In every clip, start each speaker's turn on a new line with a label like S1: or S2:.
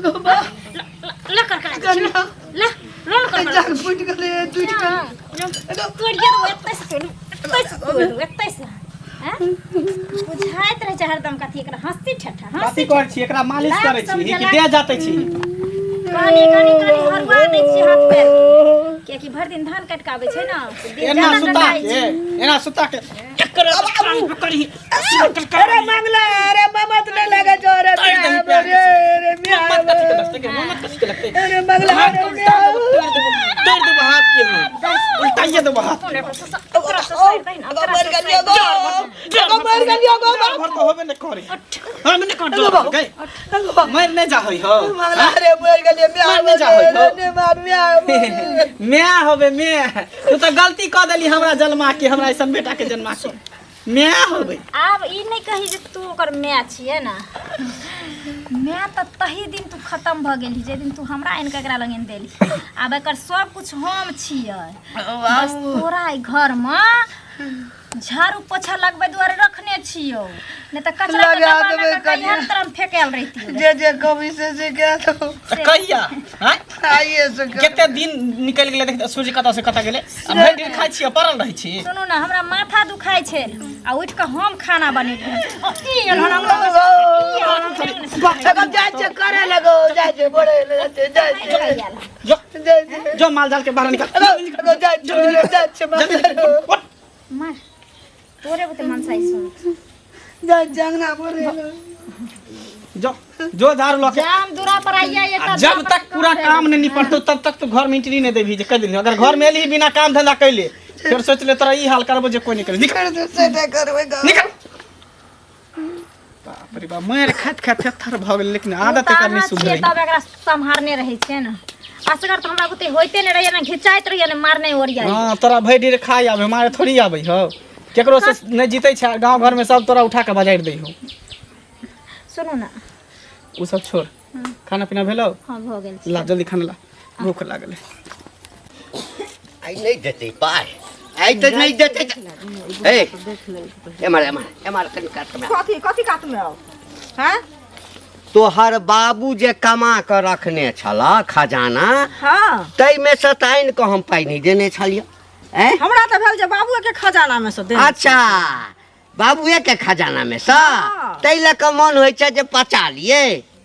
S1: ला कर ला लोन कर
S2: जान फुट गले टूट गले
S1: टूट गया एतै से हैं बुझाइत रहे छै हरदम कथी एकरा हंसी ठठा
S3: कथी कर छी एकरा मालिश करे छी कि दे जाते छी
S1: कानी हरवा दै छी हाथ पैर के कि भर दिन धान काट के आबै छै ना
S3: एना सुता के एकर करी
S2: अरे मंगला अरे ममत नहीं लगे जोरे अरे मियां
S3: मत कथी के लगते
S2: अरे मंगला
S3: तोड़ दे हाथ के उल्टाइए दे हाथ मर गलियो गो भर तो होबे न करे हम न कर दो गए मर न जा होई हो
S2: मंगला अरे मर गलियो मियां
S3: न जा होई
S2: ने मार मियां
S3: मैं होबे मैं तू तो गलती कर देली हमरा जन्मा के हमरा ऐसन बेटा के जन्मा के मैं होबे
S1: आब ई नहीं कही जे तू ओकर मैं छिए ना मैं तो तही दिन तू खत्म भ गेली जे दिन तू हमरा इन ककरा लगन देली आब एकर सब कुछ हम छिए बस तोरा ई घर में झाड़ू पोछा लगबे दुआरे रखने छियो ने त कचरा के डब्बा में कहिया तरफ फेकल रहिती
S2: जे कभी से क्या तो
S3: कहिया हैं
S2: आइए से
S3: केते दिन निकल गेले देख सूर्य कता से कता गेले अब भर दिन खाइ छी परल रही छी
S1: सुनू ना हमरा माथा दुखाई छै आ उठ के हम खाना बनेली ई एहन हम
S2: जाय छे करे लगो जाय छे बड़े जाय
S3: जो माल जाल के बाहर निकल
S2: जाय छे
S1: मार तोरे बते मनसाई सुन
S2: जाय जंगना बोरे
S3: जो झाड़ू लो के
S1: जाम दूरा पर आइया ये तब
S3: जब तक पूरा काम नहीं निपटतो तब तक तो घर में एंट्री नहीं देबी जे कह दिन अगर घर में एली बिना काम धंधा कैले फिर सोच ले तोरा ई हाल करबो जे कोई नहीं करे निकल निकल बाप रे बाप मार खात खात थर भ गेल लेकिन आदत एकर नहीं सुधरै
S1: तब एकरा संभारने रहे छै ना असगर तो हमरा बुते होइते नहीं रहिए ना घिचाइत रहिए ना मारने ओरिया
S3: हां तोरा भई ढेर खाई आबे हमारे थोड़ी आबे हो केकरो से नहीं जीते छै गांव घर में सब तोरा उठा के बजाइर दे हो
S1: सुनो ना
S3: उ सब छोड़ खाना पीना भेलो
S1: हां भ गेल
S3: ला जल्दी खाना ला भूख लागल
S4: आई नहीं देते पाए आई तो नहीं देते ए एमर कनी काट में
S2: कथी काट में आओ हैं
S4: तोहर बाबू जे कमा के रखने छला खजाना
S2: हां
S4: तै में से ताइन को हम पाई नहीं देने छलिए हैं
S2: हमरा त भेल जे बाबू के खजाना में से दे
S4: अच्छा बाबूए के खजाना में से तै ल के मन होय छै जे पचा लिए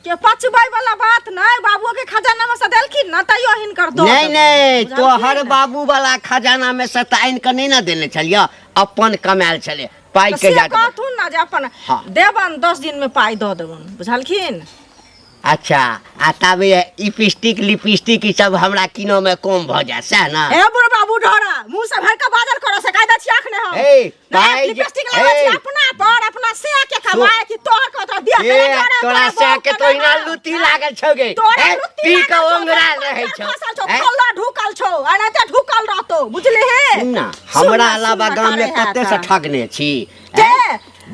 S2: के पचबै वाला बात नहीं बाबू के खजाना में से देलखिन ना तइयो हिनकर दो
S4: नहीं तोहर बाबू वाला खजाना में से ताइन के नहीं ना देने छलिए अपन कमाल छले पाई के जा
S2: कहथुन ना जे अपन देबन 10 दिन में पाई द देबन बुझलखिन
S4: अच्छा आ तब लिपस्टिक ई सब हमरा किनो में कम भ जाय से ना
S2: ए बुढ़ बाबू ढोरा मुंह से भर के बाजार करो से कायदा छी आखने हम
S4: ए पाई
S2: लिपस्टिक लगा छी अपना पर अपना से के कमाए कि तोर को तो दिया
S4: तोरा से के तो इना लुटी लागल छगे पी के ओंगरा रहे छ
S2: फल्ला ढुकल छो अनते ढुकल रहतो बुझले हे
S4: ना हमरा अलावा गांव में कते से ठगने छी
S2: के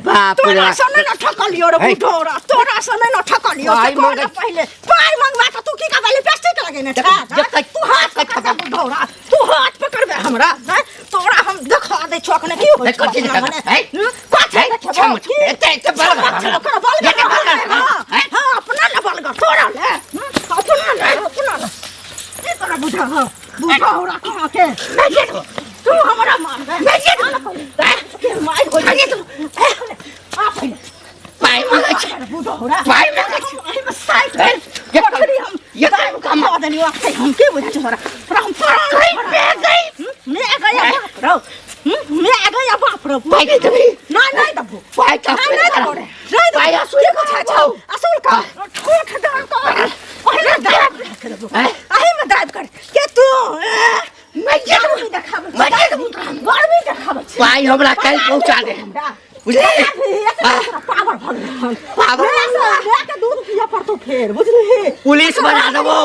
S4: बाप रे
S2: तोरा से न ठकलियो रे बुढ़ोरा तोरा से न ठकलियो पहले पाई मंगवा के तू की का लिपस्टिक लगेने था तू हाथ पकड़ बुढ़ोरा तू हाथ पकड़बे हमरा तोरा हम दिखा दे छोकने की होय
S4: कथि एते बड़
S2: हां अपना न बलगा तोरा ले अपना ले ए तोरा बुढ़ोरा कहां के तू हमरा मार दे के मार हो जाए तू
S4: पाई
S2: बुढ़ोरा
S4: पाई
S2: में साइड ये दाई काम दनी वाथे हम के बुझा छोरा हम कहीं पे गई मैं गया बाप रो मैं गया बाप रो
S4: पाई के तभी
S2: नहीं दबो
S4: पाई का
S2: नहीं दबो रे नहीं पाई असुल को छाछो असुल का ठोक डाल को पहले दाब कर दबो आही में दाब कर के तू मैं ये दिखाब गर्मी दिखाब
S4: पाई हमरा कल पहुंचा दे बुझले
S2: पावर के दूध पिया पड़तो फेर बुझली
S4: पुलिस बना देबो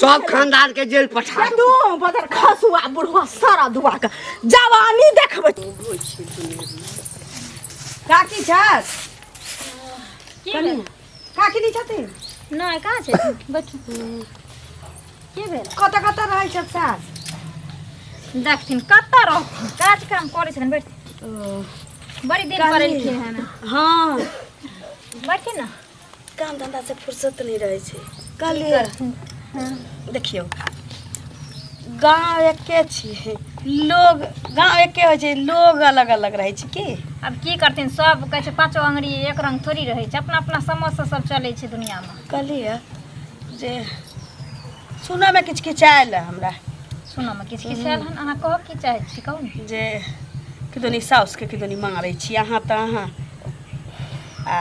S4: सब खानदान के जेल पठा
S2: दो बदर खसुआ बुढ़वा सारा दुआ का जवानी देखबे काकी छास काकी नहीं छते
S1: नहीं कहां छै बैठू के भेल
S2: कत रहै छ सास
S1: देखथिन कत्ता रह काज काम करे छन बैठ बड़ी दिन करे लिखे है ना
S2: हां
S1: बैठी ना
S2: काम धंधा से फुर्सत नहीं रहे छे कहलिए देखियो गाँव एके छियै लोग गाँव एके होइ छै लोग अलग अलग रहै छै की
S1: अब की करथिन सब कहै छै पाँचो अंगुरी एक रंग थोड़ी रहै छै अपना अपना समझ से सब चलै छै दुनियामे
S2: कहलिए जे सुनयमे किछु किचायल हमरा
S1: सुनऽमे किछु किछु आयल हन अहाँ कहब की चाहै छी कहू ने
S2: जे किदनी साउसके किदनी मारै छी अहाँ तऽ अहाँ आ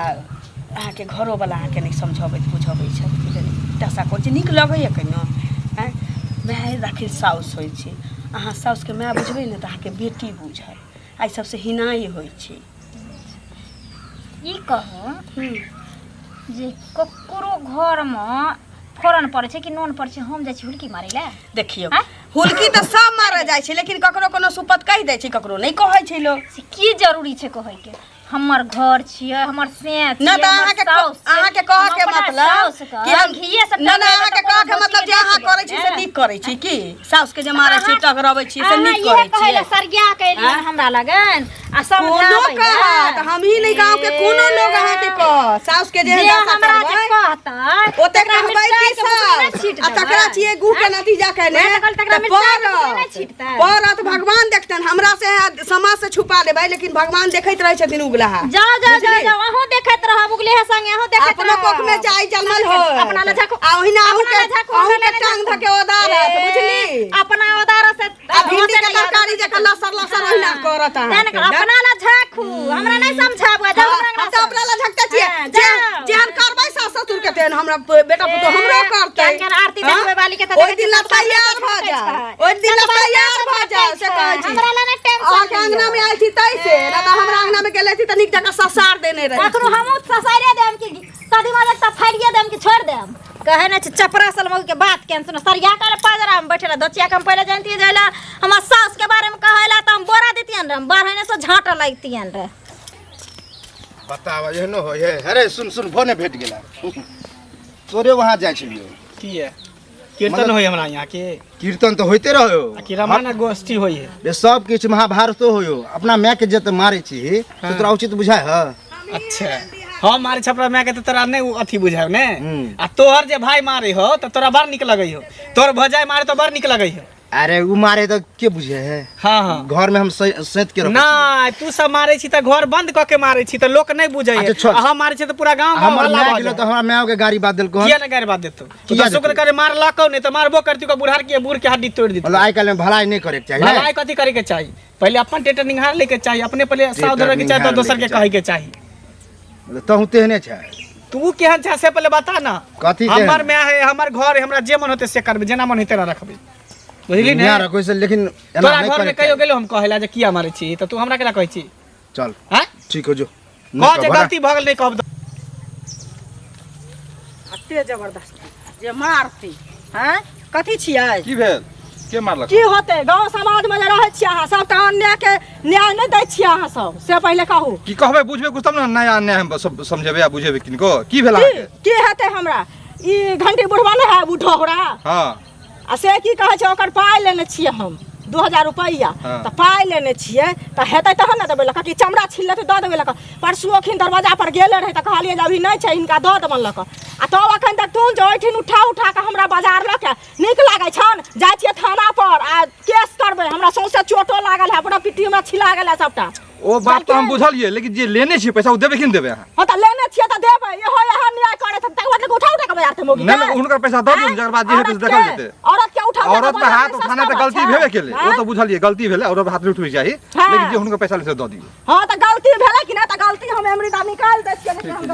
S2: अहाँके घरोवला अहाँके नहि समझबैत बुझबैत छथि किदनी दशा करै छै नीक लगैए कहिनो आँय माय आखिर साउस होइ छै अहाँ साउसके माय बुझबै ने तऽ अहाँके बेटी बुझै एहि सबसँ हिनाइ होइ छै
S1: ई कहू जे ककरो घरमे फोरन पड़ै छै कि नोन पड़ै छै हम जाइ छी हुलकी मारै लए
S2: देखियौ हुलकी तऽ सब मारल जाइ छै लेकिन ककरो कोनो सुपत कहि दै छै ककरो नहीं कहै छै लोग
S1: से की जरूरी छै कहैके हमर घर छियै हमर सें
S2: न तऽ अहाँके कह के मतलब कि हम
S1: घिये सब
S2: न अहाँके कह के मतलब जे अहाँ करै छी से नीक करै छी की साउस के जे मारै छी टगरबै छी से नीक करै छी
S1: कहै सरगिया कइली हमरा लगन आ सब
S2: कोनो कहत हम ही नहीं गांव के कोनो लोग अहाँके कह साउस के जे
S1: हमरा जे कहता
S2: ओते कहबै कि साउस आ तकरा छिए गु के नतीजा कहने परत भगवान देखतन हमरा से समाज से छुपा देबै लेकिन भगवान देखैत रहै छथिन उगला
S1: जाओ जाओ जाओ जाओ अहो देखैत रहब उगले है संगे अहो देखैत
S2: अपना कोख में जाई जलमल हो
S1: अपना ले झाको
S2: आ ओहिना अहू के टांग धके ओदारत बुझली
S1: अपना ओदार से
S2: आ भिंडी के तरकारी जे लसर लसर ओहिना करत अहाँ
S1: अपना ले झाखू हमरा नहीं समझाबो जाओ
S2: हम तो अपना ले झकते छिए जेहन करबै सास ससुर के तेहन हमरा बेटा पुतो हमरो करतै
S1: क्या आरती देखबै वाली के त
S2: ओइ दिन ला तैयार भ जा ओइ दिन ला तैयार भ जा से कहै छी
S1: हमरा ले टेंशन
S2: आ अंगना में आई थी तैसे ना त हमरा अंगना में गेले थी त नीक जगह ससार देने रहे
S1: कखनो हमहु ससारे देम कि कदी मारे त फाड़िए देम कि छोड़ देम कहे न चपरा सलमौ के बात केन सुन सरिया कर पाजरा में बैठे दचिया के पहले जानती जइला हमर सास के बारे में कहैला त हम बोरा देतियन रे बारहने से झांटा लगतियन रे
S5: बतावा एहनो हो हे अरे सुन सुन फोने भेट गेला तोरे वहां जाय छलियो
S3: की है कीर्तन होय हमरा यहाँ के
S5: कीर्तन तो होते रहो
S3: कि रामायण गोष्ठी होय है
S5: रे सब किछ महाभारतो होयो अपना माय के जत मारे छी तो तोरा उचित बुझाय ह
S3: अच्छा हम मारे छपरा मैं के तो तोरा नहीं अथी बुझाय ने आ तोहर जे भाई मारे हो तो तोरा बड़ निक लगै हो तोर भजाय मारे तो बड़ निक लगै हो
S5: अरे उ मारे तो के बुझे है
S3: हां हां
S5: घर में हम सैत के रख
S3: ना तू सब मारे छी त घर बंद क के मारे छी त लोक नहीं बुझै है हम मारे छी त पूरा गांव गांव
S5: हमर माय गेलो तो हमरा माय के गाड़ी बात देलको
S3: किया न गाड़ी बात देतो तू तो शुक्र करे मार लाको नहीं त मारबो करती को बुढ़ार के बूढ़ के हड्डी तोड़ दी
S5: मतलब आई काल में भलाई नहीं करे के चाहिए
S3: भलाई कथि करे के चाहिए पहले अपन टेटर निहार लेके चाहिए अपने पहले सावधान रहे के चाहिए तो दोसर के कहे के चाहिए
S5: तहु तेहने छै
S3: तू केहन छै से पहले बता ना
S5: कथि
S3: हमर में है हमर घर है हमरा जे मन होते से करबे जेना मन होते रखबे बुझली ने
S5: यार कोई से लेकिन
S3: तोरा घर में कहियो गेलो हम कहेला जे किया मारे छी त तू हमरा केला कहै छी
S5: चल
S3: हैं
S5: ठीक हो जो
S3: कह जे गलती भ गेल नहीं कहब
S2: अते जबरदस्त जे मारती हैं कथि छियै
S6: की भेल के मारलक
S2: की होते गांव समाज में जे रहै छी अहाँ सब त अन्याय के न्याय नहीं दै छी अहाँ सब से पहले कहू
S6: की कहबै बुझबे कुछ तब न नया अन्याय हम सब समझेबे आ बुझेबे किनको की भेल अहाँके
S2: की हेतै हमरा ई घंटी बुढ़वा ने है बुढ़ौरा
S6: हां
S2: आ से की कहै छै ओकर पाइ लेने छियै हम 2000 रुपैया त पाइ लेने छियै त हेतै तहन न देबै लक कि चमड़ा छील लेतै दऽ देबै लक परसुओ खिन दरवाजा पर गेले रहे त कहलिए जे अभी नहीं छै इनका दऽ देबन लक आ तब अखन तक तू जो ओठिन उठा उठा के हमरा बाजार लक नीक लागै छन जाइ छियै थाना पर आ केस करबै हमरा सौंसे चोटो लागल है पूरा पिट्ठी में छिला गेल है सबटा
S6: ओ बात तो हम बुझलिए लेकिन जे लेने छी पैसा उ देबे कि न देबे अहाँ
S2: हां त लेने छियै त देबै इहो यहाँ न्याय करे त तक मतलब उठा उठा के बाजार से मोगी
S6: नहीं हुनकर पैसा दऽ दियौ जकर बाद जे हेतै से देखल जेतै
S2: औरत के उठा
S6: औरत पे हाथ उठाने त गलती भेबे केले ओ तो बुझलिए गलती भेले औरत हाथ उठबै चाही लेकिन जे हुनकर पैसा ले से दऽ दियौ
S2: हां त गलती भेलै कि ना त गलती हम एमरीदा निकाल दै छियै लेकिन हम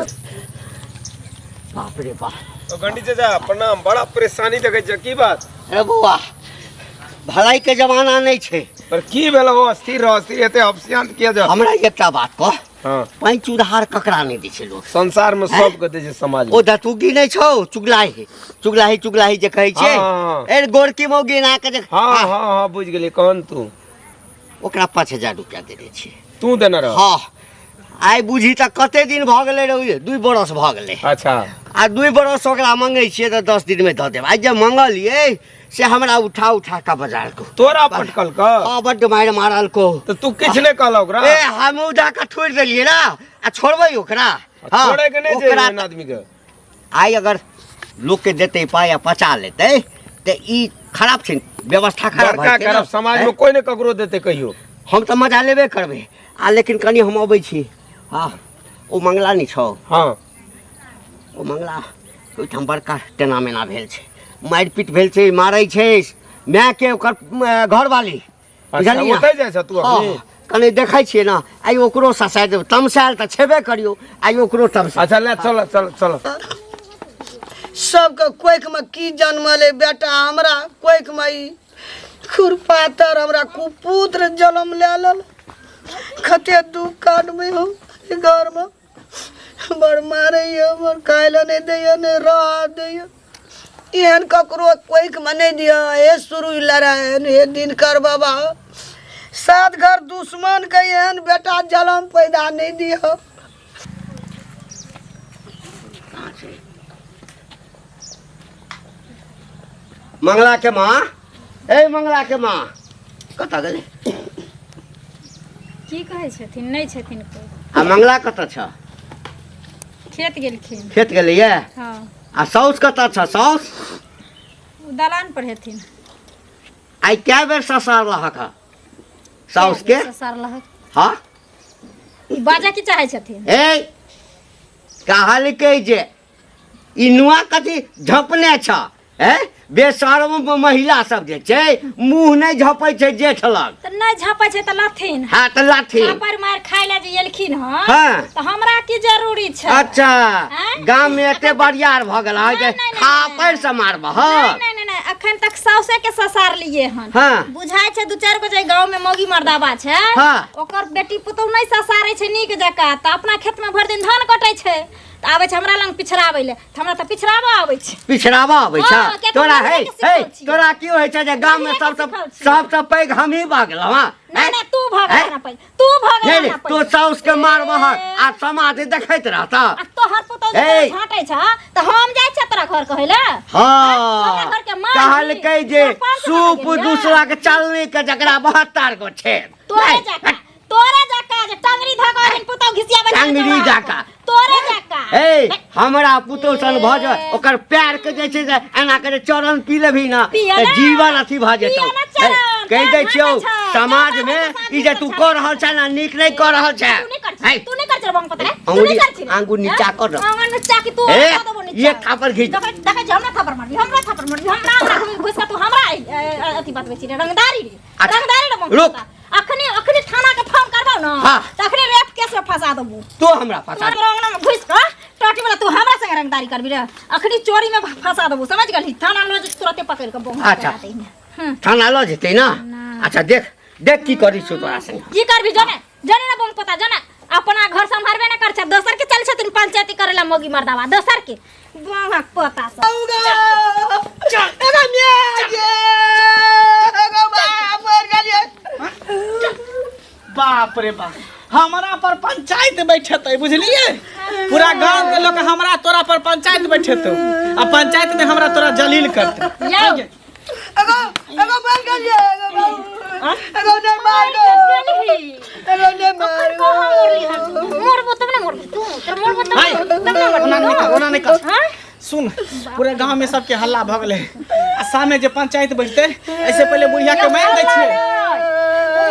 S5: बाप रे बाप
S7: तो गंडी चाचा प्रणाम बड़ा परेशानी देखे छ की बात
S4: अरे बउआ भलाई के जमाना नहीं छे
S7: पर की भेलो हो स्थिर रह स्थिर हेते अपशांत किया जा
S4: हमरा एकटा बात कह
S7: हां
S4: पैंच उधार ककरा नहीं दै छै लोग
S7: संसार में सब के दे छै समाज
S4: ओ दतुगी नहीं छौ चुगलाही चुगलाही चुगलाही जे कहै छै ए गोरकी मौगी ना के
S7: हां हां हां बुझ गेली कौन तू
S4: ओकरा 5000 रुपया देने छी
S7: तू देना रह
S4: हां आई बुझी त कते दिन भ गेलै रे 2 बरस भ गेलै
S7: अच्छा
S4: आ 2 बरस ओकरा मंगै छियै त 10 दिन में द देब आई जब मंगलिए से हमरा उठा उठा का बाजार को
S7: तोरा पटकल का
S4: हां बड्ड मार मारल को
S7: तो तू किछ ने कहला ओकरा
S4: ए हम उदा का छोड़ देलिए ना आ छोड़बै ओकरा
S7: छोड़े के नहीं जे आदमी के
S4: आई अगर लोग के देते पाया पचा लेते ते ई खराब छै व्यवस्था खराब
S7: बड़का
S4: छै
S7: खराब समाज में कोई ने ककरो देते कहियो
S4: हम तो मजा लेबे करबे आ लेकिन कनी हम अबै छी हाँ ओ मंगला नहीं छौ
S7: हाँ
S4: ओ मंगला ओहिठाम बड़का टेना मेना भेल छै मारपीट भेल छै मारै छै माय के ओकर घरवाली
S7: अच्छा ओतै जाइ छ तू अपनी
S4: कनी देखै छियै ना आइ ओकरो ससाय देब तमसायल तऽ छेबे करियो आइ ओकरो तमसा
S7: अच्छा ले चल चल चल
S2: सबके कोइक में की जन्मले बेटा हमरा कोइक में ई खुरपातर हमरा कुपुत्र जन्म ले लल खते दुख काट में हो घर में बड़ मारे हमर खाइल नहीं दैय ने रह दैय एहन ककरो कोइक में नहीं दिया हे शुरू लड़ाई हे दिन कर बाबा सात घर दुश्मन के एहन बेटा जन्म पैदा नहीं दिया
S4: मंगला के माँ ए मंगला के माँ कतऽ गेलै
S1: की कहै छथिन नहीं छथिन कोई
S4: आ मंगला कतऽ छ
S1: खेत गेलखिन
S4: खेत गेलैये
S1: हाँ
S4: आ साउस कतऽ छ साउस
S1: उ दलान पर हेथिन
S4: आइ कए बेर ससार लहक ह साउस के
S1: ससार लहक
S4: हाँ
S1: ई बाजा की चाहे छथिन
S4: ए कहलकै जे ई नुआ कथी झपने छ ए बेशर्म महिला सब जे छै मुंह नहीं झपै छै जेठ लग
S1: त नहीं झापै छै त लथिन
S4: हाँ तऽ लाठी
S1: पर मार खाइ ले जे एलखिन हन
S4: हाँ।
S1: त हमरा की जरूरी छै
S4: अच्छा
S1: आँय?
S4: गांव में एते बरियार भ गेल है जे
S1: नहीं,
S4: खा
S1: नहीं।
S4: पैर से मारब
S1: नहीं नहीं नहीं अखन तक साउसे के ससार लिए हन
S4: हाँ।
S1: बुझाय छै दू चार गो जे गांव में मौगी मर्दाबा छै
S4: हाँ।
S1: ओकर बेटी पुतौह नहीं ससारै छै नीक जका त अपना खेत में भर दिन धान कटै छै त आबै छै हमरा लंग पिछड़ाबै ले त हमरा त पिछड़ाबा आबै छै
S4: पिछड़ावा आबै छ
S1: हाँ, किया
S4: तोरा
S1: हमरा
S4: हे
S1: के
S4: हे
S1: सिखाउ छियै।
S4: तोरा की होइ छै जे गांव में
S1: हमरा के
S4: सब
S1: सिखाउ छियै।
S4: सबसे पैघ हमही भऽ गेलौ हां
S1: नहीं नहीं तू
S4: हैं?
S1: भगवान पे तू भगवान
S4: नहीं नहीं
S1: पे
S4: तो साउस के मारबह आ समाज देखैत रहता
S1: आ तोहर पुतौह
S4: ए।
S1: जे झाँटै छ त हम जाइ छ तोरा घर कहै ले
S4: हाँ
S1: तोरा घर के मार
S4: कहलकै
S1: ली,
S4: जे
S1: तोरा पाँच
S4: सूप
S1: बना गेल
S4: दूसरा के चलने के जकरा 72 गो छै
S1: तोरे जाका जे टंगरी धगा दिन पुतौह घिसिया बजा
S4: टंगरी जाका।
S1: तोरे जाका
S4: ए हमरा पुतौह सन भऽ जाय ओकर पैर के जे छै जे एना के जे चरण पी लेभी ना
S1: पिया
S4: तऽ
S1: ना।
S4: जीवन अथी भऽ जेतौ
S1: पिया ना चरण,
S4: कहि दै
S1: चरण
S4: छियौ
S1: भागै छ,
S4: समाज
S1: चरण
S4: में
S1: भागै छ,
S4: ई जे तू
S1: शादी
S4: कऽ रहल छै ना नीक नहीं कऽ रहल छै
S1: तू नहीं कर बंग पतरे
S4: अंगुली आंगुर नीचा कर रह
S1: आंगन नीचा की तू
S4: ए,
S1: कर देबो नीचा
S4: ये थापर खींच।
S1: देखै जे हमरा थापर मारबी हमरा घुस का तू हमरा अथी बात बेची रे रंगदारी रे
S4: अच्छा,
S1: रंगदारी रे बंग
S4: रुक।
S1: अखनी थाना के फोन करबौ ना
S4: हाँ।
S1: त अखनी रेप केस में फंसा देबो
S4: तो हमरा फंसा
S1: तोरा अंगना में घुस का टोटी वाला तू हमरा संग रंगदारी करबी रे अखनी चोरी में फंसा देबो समझ गेली थाना लो जे तुरंते पकड़ के बंग
S4: अच्छा। थाना लऽ जेतै ना अच्छा देख देख की करी छौ तोरा संग
S1: की करबी जाने जाने ना बंग पता जाने अपना घर संभालबे ना कर छ दोसर के चल छथिन पंचायती करेला मोगी मर्दावा दोसर के बंग पता सब
S2: एगो मिया गे एगो बाप मर गेलिए
S3: बाप रे बाप हमरा पर पंचायत बैठेतै बुझलिए पूरा गांव के लोग हमरा तोरा पर पंचायत बैठेतौ आ पंचायत में हमरा तोरा जलील करतै
S1: याओ
S2: एगो मर गेलिए एगो ने मार गो एगो ने मार गो
S1: मोरबो तब ना मोरबो तू तर मोरबो तब ना
S3: ओना नहीं कर सुन पूरे गांव में सबके हल्ला भ गेलै आ सामने जे पंचायत बैठतै ऐसे पहले बुढ़िया के मार दै छियै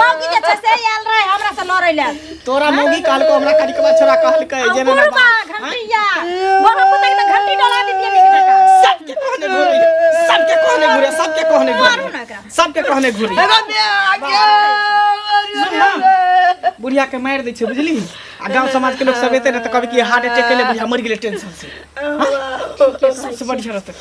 S1: मौगी जे छै से आयल रहे हमरा से लड़ै ले
S3: तोरा मौगी कहलको हमरा करिकवा छोरा कहलकै जे ना
S1: बुढ़बा घंटिया बड़ा पुतक त घंटी डोला दितिए नीक जका
S3: सबके कहने घुरे सबके कहने घुरे सबके कहने
S1: मारू
S3: घुरे
S1: ना एकरा
S3: सबके कहने घुरे
S2: एगो मिया गे
S3: बुढ़िया के मार दै छै बुझली आ गांव समाज के लोग सब एते न त कभी कि हार्ट अटैक के ले बुढ़िया मर गेलै टेंशन से सबसे बढ़िया रहतै